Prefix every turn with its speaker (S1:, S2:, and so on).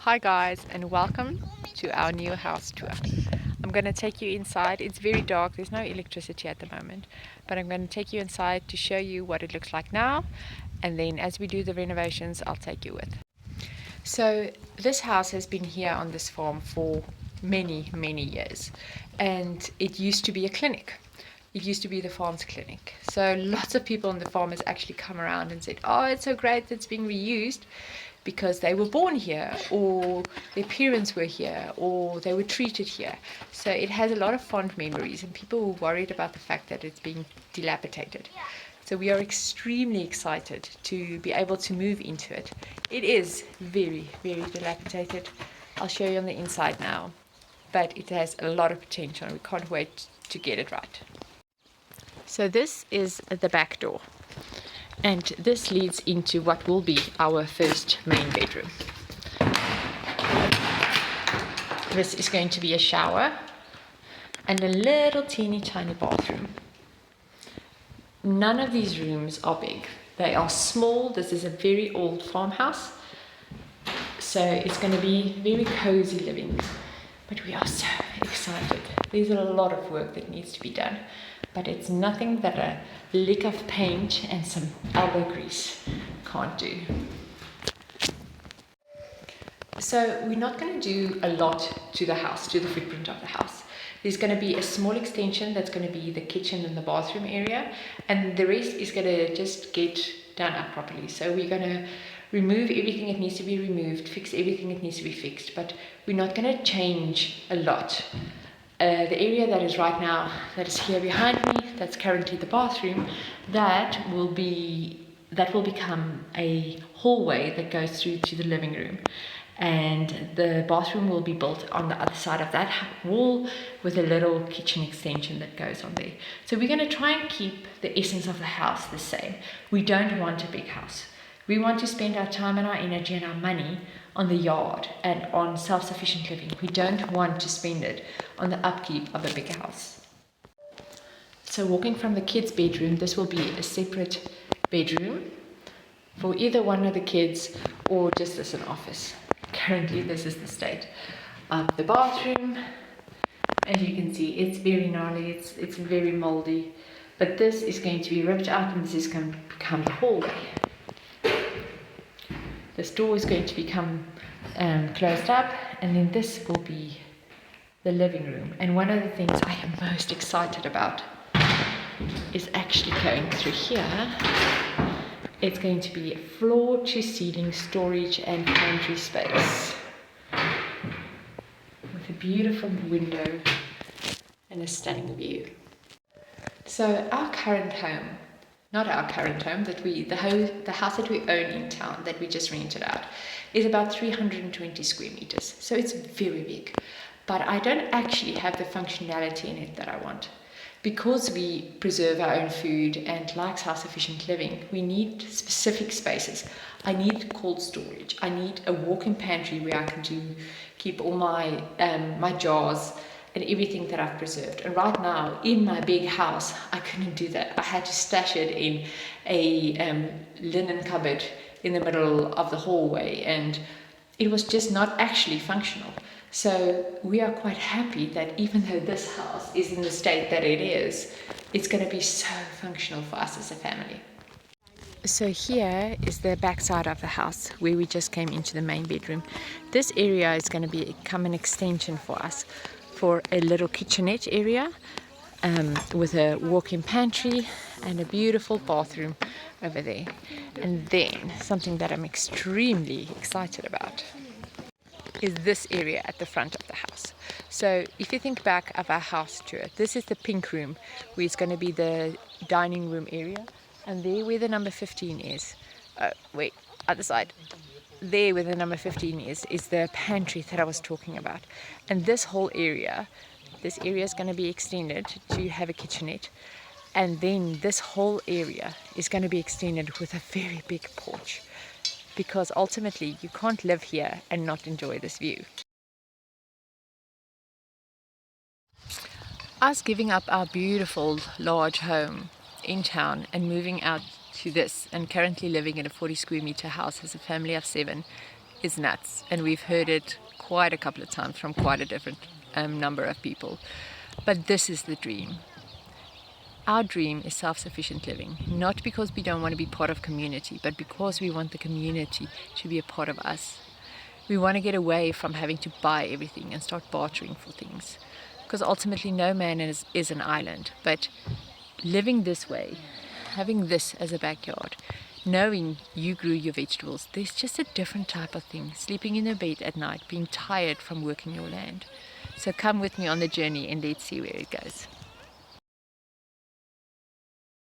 S1: Hi guys, and welcome to our new house tour. I'm going to take you inside. It's very dark, there's no electricity at the moment, but I'm going to take you inside to show you what it looks like now, and then as we do the renovations I'll take you with. So this house has been here on this farm for many years, and it used to be a clinic. It used to be the farm's clinic. So lots of people on the farm has actually come around and said, oh, it's so great that it's being reused, because they were born here, or their parents were here, or they were treated here. So it has a lot of fond memories, and people were worried about the fact that it's being dilapidated. So we are extremely excited to be able to move into it. It is very dilapidated. I'll show you on the inside now, but it has a lot of potential and we can't wait to get it right. So this is the back door, and this leads into what will be our first main bedroom. This is going to be a shower and a little teeny tiny bathroom. None of these rooms are big. They are small. This is a very old farmhouse, so it's going to be very cozy living. But we are so excited. There's a lot of work that needs to be done, but it's nothing that a lick of paint and some elbow grease can't do. So we're not going to do a lot to the house, to the footprint of the house. There's going to be a small extension that's going to be the kitchen and the bathroom area, and the rest is going to just get done up properly. So we're going to remove everything that needs to be removed, fix everything that needs to be fixed, but we're not going to change a lot. The area that is right now, that is here behind me, that's currently the bathroom, that will become a hallway that goes through to the living room. And the bathroom will be built on the other side of that wall with a little kitchen extension that goes on there. So we're going to try and keep the essence of the house the same. We don't want a big house. We want to spend our time and our energy and our money on the yard and on self-sufficient living. We don't want to spend it on the upkeep of a big house. So walking from the kids' bedroom, this will be a separate bedroom for either one of the kids or just as an office. Currently this is the state of the bathroom. As you can see, it's very gnarly, it's very moldy, but this is going to be ripped out and this is going to become the hallway. This door is going to become closed up, and then this will be the living room. And one of the things I am most excited about is actually going through here. It's going to be floor to ceiling storage and pantry space with a beautiful window and a stunning view. So our current home, not our current home, the house that we own in town that we just rented out, is about 320 square meters. So it's very big, but I don't actually have the functionality in it that I want. Because we preserve our own food and like self-sufficient living, we need specific spaces. I need cold storage. I need a walk-in pantry where I can keep all my my jars and everything that I've preserved. And right now, in my big house, I couldn't do that. I had to stash it in a linen cupboard in the middle of the hallway, and it was just not actually functional. So we are quite happy that even though this house is in the state that it is, it's going to be so functional for us as a family. So here is the back side of the house where we just came into the main bedroom. This area is going to become an extension for us for a little kitchenette area with a walk-in pantry and a beautiful bathroom over there. And then something that I'm extremely excited about is this area at the front of the house. So if you think back of our house tour, this is the pink room where it's going to be the dining room area, and there where the number 15 is, other side, there where the number 15 is the pantry that I was talking about. And this whole area, is going to be extended to have a kitchenette, and then this whole area is going to be extended with a very big porch, because ultimately you can't live here and not enjoy this view. Us giving up our beautiful large home in town and moving out to this, and currently living in a 40 square meter house as a family of 7,
S2: is nuts, and we've heard it quite a couple of times from quite a different number of people. But this is the dream. Our dream is self-sufficient living, not because we don't want to be part of community, but because we want the community to be a part of us. We want to get away from having to buy everything and start bartering for things, because ultimately no man is an island. But living this way, having this as a backyard, knowing you grew your vegetables, there's just a different type of thing. Sleeping in a bed at night, being tired from working your land. So come with me on the journey and let's see where it goes.